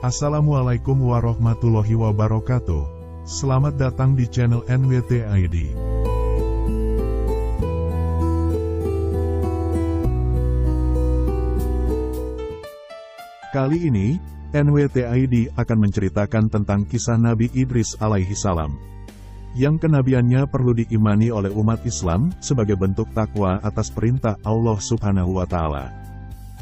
Assalamualaikum warahmatullahi wabarakatuh. Selamat datang di channel NWT ID. Kali ini, NWT ID akan menceritakan tentang kisah Nabi Idris alaihi salam. Yang kenabiannya perlu diimani oleh umat Islam sebagai bentuk takwa atas perintah Allah Subhanahu wa Ta'ala.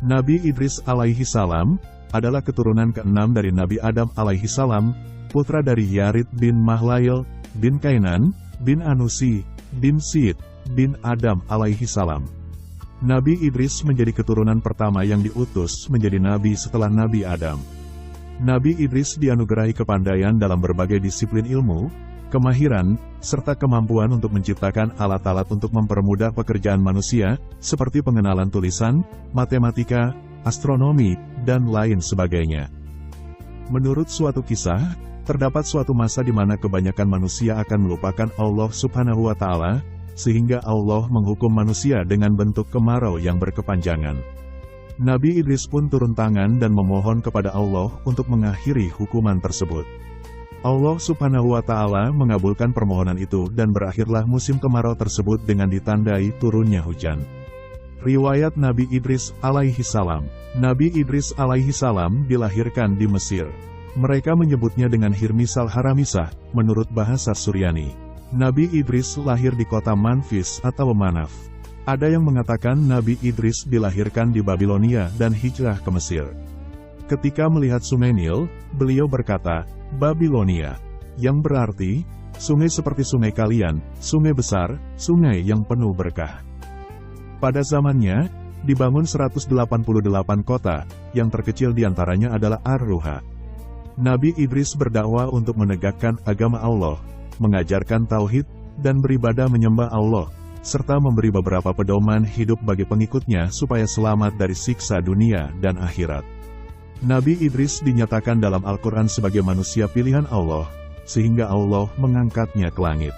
Nabi Idris alaihi salam adalah keturunan keenam dari Nabi Adam alaihi salam, putra dari Yarid bin Mahlail, bin Kainan, bin Anusi, bin Sid, bin Adam alaihi salam. Nabi Idris menjadi keturunan pertama yang diutus menjadi nabi setelah Nabi Adam. Nabi Idris dianugerahi kepandaian dalam berbagai disiplin ilmu, kemahiran, serta kemampuan untuk menciptakan alat-alat untuk mempermudah pekerjaan manusia, seperti pengenalan tulisan, matematika, astronomi, dan lain sebagainya. Menurut suatu kisah, terdapat suatu masa di mana kebanyakan manusia akan melupakan Allah Subhanahu wa Ta'ala, sehingga Allah menghukum manusia dengan bentuk kemarau yang berkepanjangan. Nabi Idris pun turun tangan dan memohon kepada Allah untuk mengakhiri hukuman tersebut. Allah Subhanahu wa Ta'ala mengabulkan permohonan itu dan berakhirlah musim kemarau tersebut dengan ditandai turunnya hujan. Riwayat Nabi Idris alaihi salam. Nabi Idris alaihi salam dilahirkan di Mesir. Mereka menyebutnya dengan Hirmisal Haramisah, menurut bahasa Suryani. Nabi Idris lahir di kota Manfis atau Manaf. Ada yang mengatakan Nabi Idris dilahirkan di Babilonia dan hijrah ke Mesir. Ketika melihat sungai Nil, beliau berkata, Babilonia, yang berarti, sungai seperti sungai kalian, sungai besar, sungai yang penuh berkah. Pada zamannya, dibangun 188 kota, yang terkecil diantaranya adalah Ar-Ruha. Nabi Idris berdakwah untuk menegakkan agama Allah, mengajarkan tauhid, dan beribadah menyembah Allah, serta memberi beberapa pedoman hidup bagi pengikutnya supaya selamat dari siksa dunia dan akhirat. Nabi Idris dinyatakan dalam Al-Quran sebagai manusia pilihan Allah, sehingga Allah mengangkatnya ke langit.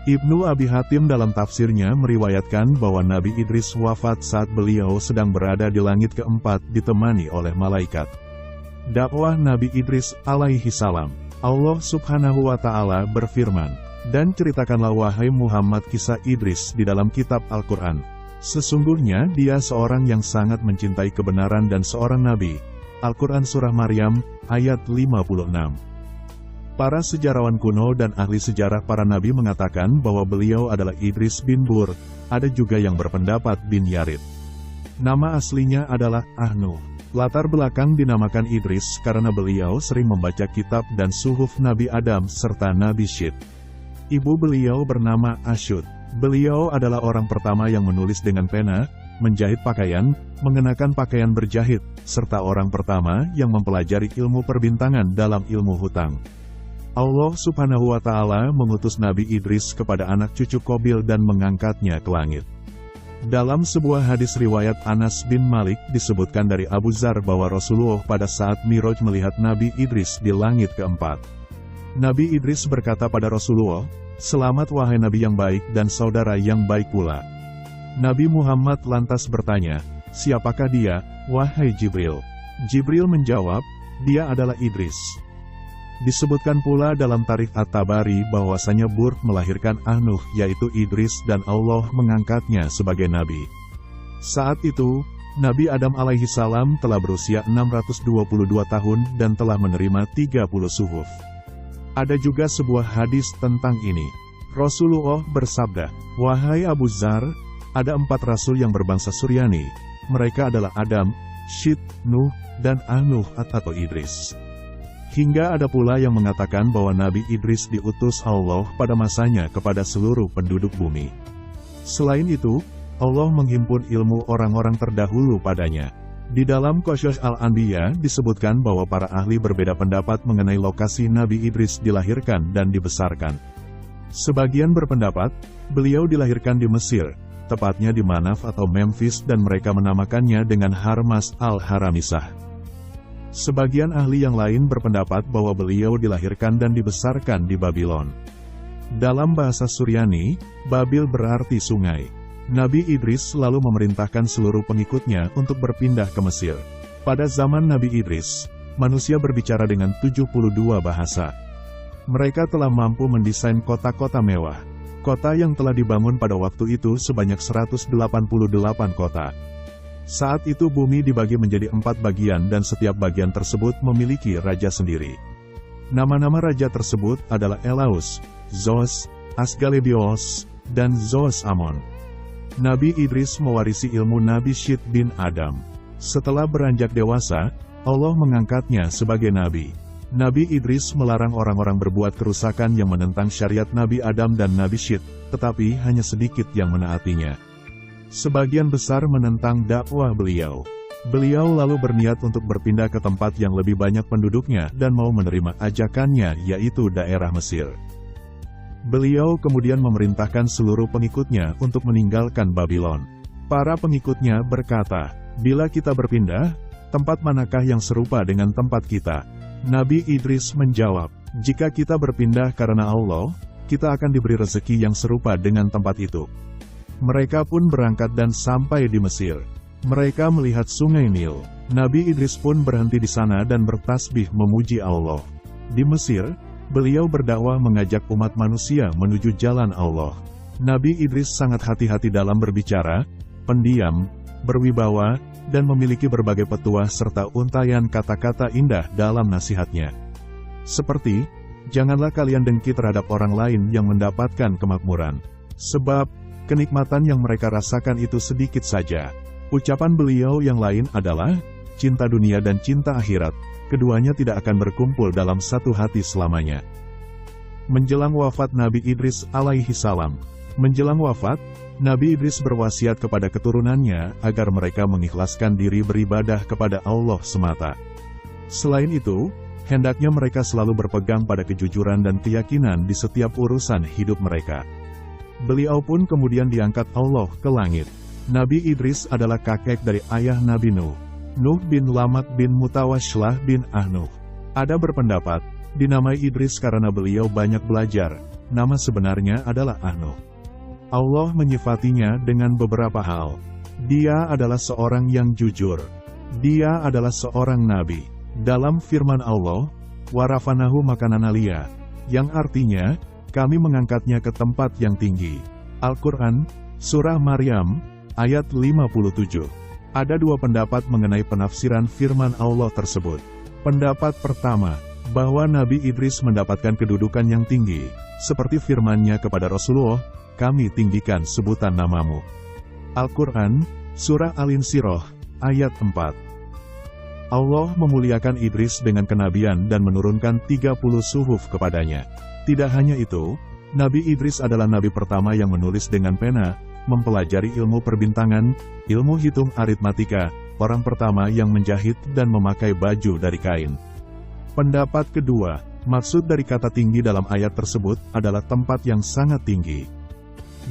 Ibnu Abi Hatim dalam tafsirnya meriwayatkan bahwa Nabi Idris wafat saat beliau sedang berada di langit keempat ditemani oleh malaikat. Dakwah Nabi Idris alaihi salam. Allah Subhanahu wa Ta'ala berfirman, "Dan ceritakanlah wahai Muhammad kisah Idris di dalam kitab Al-Quran. Sesungguhnya dia seorang yang sangat mencintai kebenaran dan seorang nabi." Al-Quran Surah Maryam, ayat 56. Para sejarawan kuno dan ahli sejarah para nabi mengatakan bahwa beliau adalah Idris bin Bur, ada juga yang berpendapat bin Yarid. Nama aslinya adalah Ahnuh. Latar belakang dinamakan Idris karena beliau sering membaca kitab dan suhuf Nabi Adam serta Nabi Syed. Ibu beliau bernama Asyud. Beliau adalah orang pertama yang menulis dengan pena, menjahit pakaian, mengenakan pakaian berjahit, serta orang pertama yang mempelajari ilmu perbintangan dalam ilmu hutang. Allah Subhanahu wa Ta'ala mengutus Nabi Idris kepada anak cucu Qabil dan mengangkatnya ke langit. Dalam sebuah hadis riwayat Anas bin Malik disebutkan dari Abu Dzar bahwa Rasulullah pada saat Mi'raj melihat Nabi Idris di langit keempat. Nabi Idris berkata pada Rasulullah, "Selamat wahai Nabi yang baik dan saudara yang baik pula." Nabi Muhammad lantas bertanya, "Siapakah dia, wahai Jibril?" Jibril menjawab, "Dia adalah Idris." Disebutkan pula dalam Tarikh At-Tabari bahwasanya Bur melahirkan Ahnuh yaitu Idris dan Allah mengangkatnya sebagai nabi. Saat itu, Nabi Adam alaihi salam telah berusia 622 tahun dan telah menerima 30 suhuf. Ada juga sebuah hadis tentang ini. Rasulullah bersabda, "Wahai Abu Dzar, ada 4 rasul yang berbangsa Suryani. Mereka adalah Adam, Syed, Nuh, dan Ahnuh atau Idris." Hingga ada pula yang mengatakan bahwa Nabi Idris diutus Allah pada masanya kepada seluruh penduduk bumi. Selain itu, Allah menghimpun ilmu orang-orang terdahulu padanya. Di dalam Qasas Al-Anbiya disebutkan bahwa para ahli berbeda pendapat mengenai lokasi Nabi Idris dilahirkan dan dibesarkan. Sebagian berpendapat, beliau dilahirkan di Mesir, tepatnya di Manaf atau Memphis dan mereka menamakannya dengan Harmas al-Haramisah. Sebagian ahli yang lain berpendapat bahwa beliau dilahirkan dan dibesarkan di Babylon. Dalam bahasa Suryani, Babil berarti sungai. Nabi Idris selalu memerintahkan seluruh pengikutnya untuk berpindah ke Mesir. Pada zaman Nabi Idris, manusia berbicara dengan 72 bahasa. Mereka telah mampu mendesain kota-kota mewah. Kota yang telah dibangun pada waktu itu sebanyak 188 kota. Saat itu bumi dibagi menjadi 4 bagian dan setiap bagian tersebut memiliki raja sendiri. Nama-nama raja tersebut adalah Elaus, Zos, Asgalebios, dan Zos Amon. Nabi Idris mewarisi ilmu Nabi Syith bin Adam. Setelah beranjak dewasa, Allah mengangkatnya sebagai nabi. Nabi Idris melarang orang-orang berbuat kerusakan yang menentang syariat Nabi Adam dan Nabi Syith, tetapi hanya sedikit yang menaatinya. Sebagian besar menentang dakwah beliau. Beliau lalu berniat untuk berpindah ke tempat yang lebih banyak penduduknya dan mau menerima ajakannya, yaitu daerah Mesir. Beliau kemudian memerintahkan seluruh pengikutnya untuk meninggalkan Babylon. Para pengikutnya berkata, "Bila kita berpindah, tempat manakah yang serupa dengan tempat kita?" Nabi Idris menjawab, "Jika kita berpindah karena Allah, kita akan diberi rezeki yang serupa dengan tempat itu." Mereka pun berangkat dan sampai di Mesir. Mereka melihat sungai Nil. Nabi Idris pun berhenti di sana dan bertasbih memuji Allah. Di Mesir, beliau berdakwah mengajak umat manusia menuju jalan Allah. Nabi Idris sangat hati-hati dalam berbicara, pendiam, berwibawa, dan memiliki berbagai petuah serta untayan kata-kata indah dalam nasihatnya. Seperti, janganlah kalian dengki terhadap orang lain yang mendapatkan kemakmuran, sebab kenikmatan yang mereka rasakan itu sedikit saja. Ucapan beliau yang lain adalah, cinta dunia dan cinta akhirat, keduanya tidak akan berkumpul dalam satu hati selamanya. Menjelang wafat Nabi Idris alaihi salam. Menjelang wafat, Nabi Idris berwasiat kepada keturunannya agar mereka mengikhlaskan diri beribadah kepada Allah semata. Selain itu, hendaknya mereka selalu berpegang pada kejujuran dan keyakinan di setiap urusan hidup mereka. Beliau pun kemudian diangkat Allah ke langit. Nabi Idris adalah kakek dari ayah Nabi Nuh, Nuh bin Lamak bin Mutawashlah bin Ahnuh. Ada berpendapat, dinamai Idris karena beliau banyak belajar, nama sebenarnya adalah Ahnuh. Allah menyifatinya dengan beberapa hal. Dia adalah seorang yang jujur. Dia adalah seorang nabi. Dalam firman Allah, "Warafanahu makanan aliyah," yang artinya, kami mengangkatnya ke tempat yang tinggi. Al-Quran, Surah Maryam, ayat 57. Ada dua pendapat mengenai penafsiran firman Allah tersebut. Pendapat pertama, bahwa Nabi Idris mendapatkan kedudukan yang tinggi, seperti firman-Nya kepada Rasulullah, "Kami tinggikan sebutan namamu." Al-Quran, Surah Al-Insyirah, ayat 4. Allah memuliakan Idris dengan kenabian dan menurunkan 30 suhuf kepadanya. Tidak hanya itu, Nabi Idris adalah nabi pertama yang menulis dengan pena, mempelajari ilmu perbintangan, ilmu hitung aritmatika, orang pertama yang menjahit dan memakai baju dari kain. Pendapat kedua, maksud dari kata tinggi dalam ayat tersebut adalah tempat yang sangat tinggi.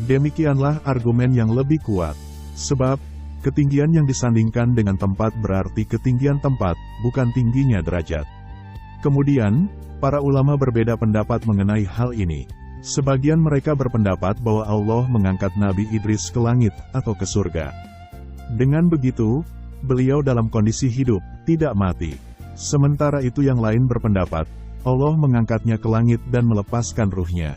Demikianlah argumen yang lebih kuat, sebab ketinggian yang disandingkan dengan tempat berarti ketinggian tempat, bukan tingginya derajat. Kemudian, para ulama berbeda pendapat mengenai hal ini. Sebagian mereka berpendapat bahwa Allah mengangkat Nabi Idris ke langit atau ke surga. Dengan begitu, beliau dalam kondisi hidup, tidak mati. Sementara itu yang lain berpendapat, Allah mengangkatnya ke langit dan melepaskan ruhnya.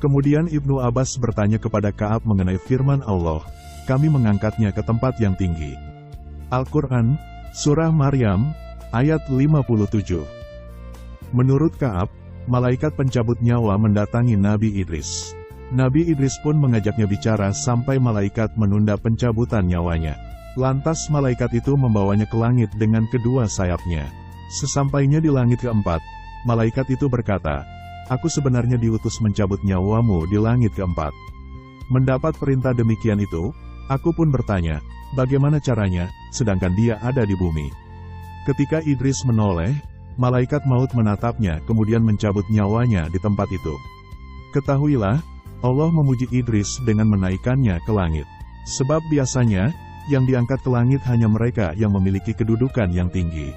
Kemudian Ibnu Abbas bertanya kepada Ka'ab mengenai firman Allah, "Kami mengangkatnya ke tempat yang tinggi." Al-Quran, Surah Maryam, ayat 57. Menurut Ka'ab, malaikat pencabut nyawa mendatangi Nabi Idris. Nabi Idris pun mengajaknya bicara sampai malaikat menunda pencabutan nyawanya. Lantas malaikat itu membawanya ke langit dengan kedua sayapnya. Sesampainya di langit keempat, malaikat itu berkata, "Aku sebenarnya diutus mencabut nyawamu di langit keempat." Mendapat perintah demikian itu, aku pun bertanya, bagaimana caranya, sedangkan dia ada di bumi. Ketika Idris menoleh, malaikat maut menatapnya kemudian mencabut nyawanya di tempat itu. Ketahuilah, Allah memuji Idris dengan menaikkannya ke langit. Sebab biasanya, yang diangkat ke langit hanya mereka yang memiliki kedudukan yang tinggi.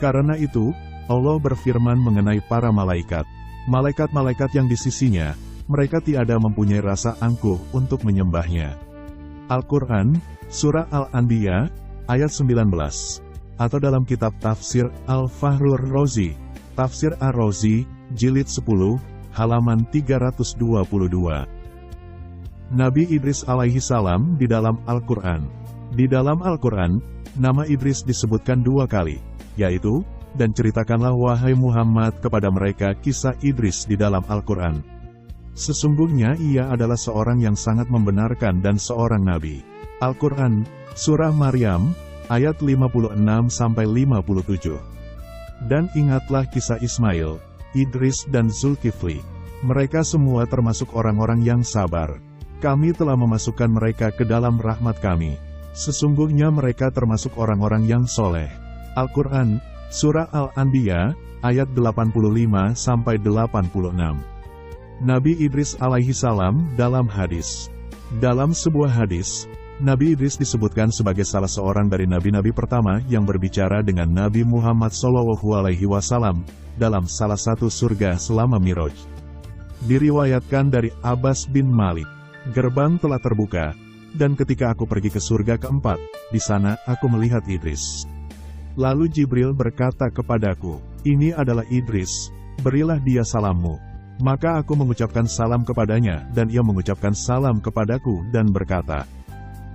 Karena itu, Allah berfirman mengenai para malaikat. Malaikat-malaikat yang di sisinya, mereka tiada mempunyai rasa angkuh untuk menyembahnya. Al-Quran, Surah Al-Anbiya, ayat 19. atau dalam kitab tafsir Al-Fahrur Razi, Tafsir Ar-Razi, Jilid 10, halaman 322. Nabi Idris alaihi salam di dalam Al-Quran. Di dalam Al-Quran, nama Idris disebutkan 2 kali, yaitu, dan ceritakanlah wahai Muhammad kepada mereka kisah Idris di dalam Al-Quran. Sesungguhnya ia adalah seorang yang sangat membenarkan dan seorang nabi. Al-Quran, Surah Maryam, ayat 56-57. Dan ingatlah kisah Ismail, Idris dan Zulkifli. Mereka semua termasuk orang-orang yang sabar. Kami telah memasukkan mereka ke dalam rahmat kami. Sesungguhnya mereka termasuk orang-orang yang soleh. Al-Quran, Surah Al-Anbiya, ayat 85-86. Nabi Idris alaihi salam dalam hadis. Dalam sebuah hadis, Nabi Idris disebutkan sebagai salah seorang dari nabi-nabi pertama yang berbicara dengan Nabi Muhammad SAW dalam salah satu surga selama Miraj. Diriwayatkan dari Abbas bin Malik, gerbang telah terbuka, dan ketika aku pergi ke surga keempat, di sana aku melihat Idris. Lalu Jibril berkata kepadaku, "Ini adalah Idris, berilah dia salammu." Maka aku mengucapkan salam kepadanya, dan ia mengucapkan salam kepadaku dan berkata,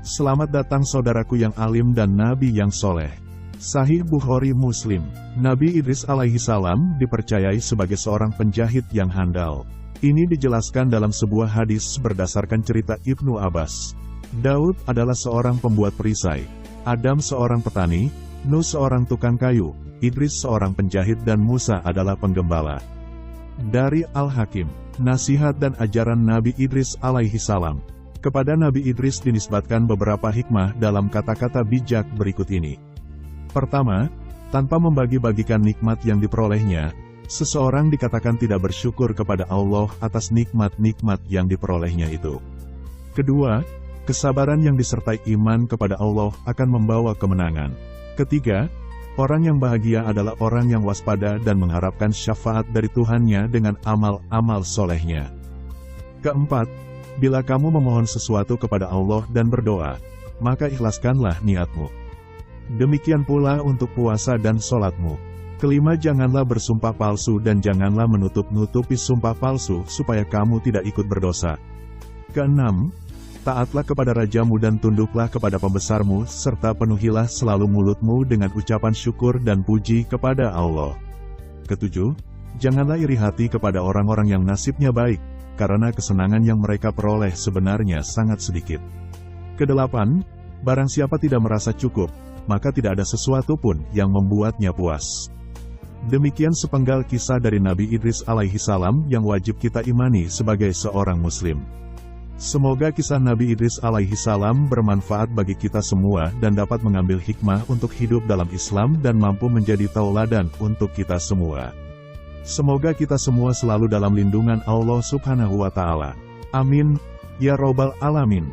"Selamat datang saudaraku yang alim dan nabi yang soleh." Sahih Bukhari Muslim. Nabi Idris alaihi salam dipercayai sebagai seorang penjahit yang handal. Ini dijelaskan dalam sebuah hadis berdasarkan cerita Ibnu Abbas. Daud adalah seorang pembuat perisai, Adam seorang petani, Nuh seorang tukang kayu, Idris seorang penjahit dan Musa adalah penggembala. Dari Al-Hakim, nasihat dan ajaran Nabi Idris alaihi salam. Kepada Nabi Idris dinisbatkan beberapa hikmah dalam kata-kata bijak berikut ini. Pertama, tanpa membagi-bagikan nikmat yang diperolehnya, seseorang dikatakan tidak bersyukur kepada Allah atas nikmat-nikmat yang diperolehnya itu. Kedua, kesabaran yang disertai iman kepada Allah akan membawa kemenangan. Ketiga, orang yang bahagia adalah orang yang waspada dan mengharapkan syafaat dari Tuhannya dengan amal-amal solehnya. Keempat, bila kamu memohon sesuatu kepada Allah dan berdoa, maka ikhlaskanlah niatmu. Demikian pula untuk puasa dan sholatmu. Kelima, janganlah bersumpah palsu dan janganlah menutup-nutupi sumpah palsu supaya kamu tidak ikut berdosa. Keenam, taatlah kepada rajamu dan tunduklah kepada pembesarmu, serta penuhilah selalu mulutmu dengan ucapan syukur dan puji kepada Allah. Ketujuh, janganlah iri hati kepada orang-orang yang nasibnya baik, karena kesenangan yang mereka peroleh sebenarnya sangat sedikit. Kedelapan, barang siapa tidak merasa cukup, maka tidak ada sesuatu pun yang membuatnya puas. Demikian sepenggal kisah dari Nabi Idris alaihi salam yang wajib kita imani sebagai seorang muslim. Semoga kisah Nabi Idris alaihi salam bermanfaat bagi kita semua dan dapat mengambil hikmah untuk hidup dalam Islam dan mampu menjadi tauladan untuk kita semua. Semoga kita semua selalu dalam lindungan Allah Subhanahu wa Ta'ala. Amin, ya Rabbal Alamin.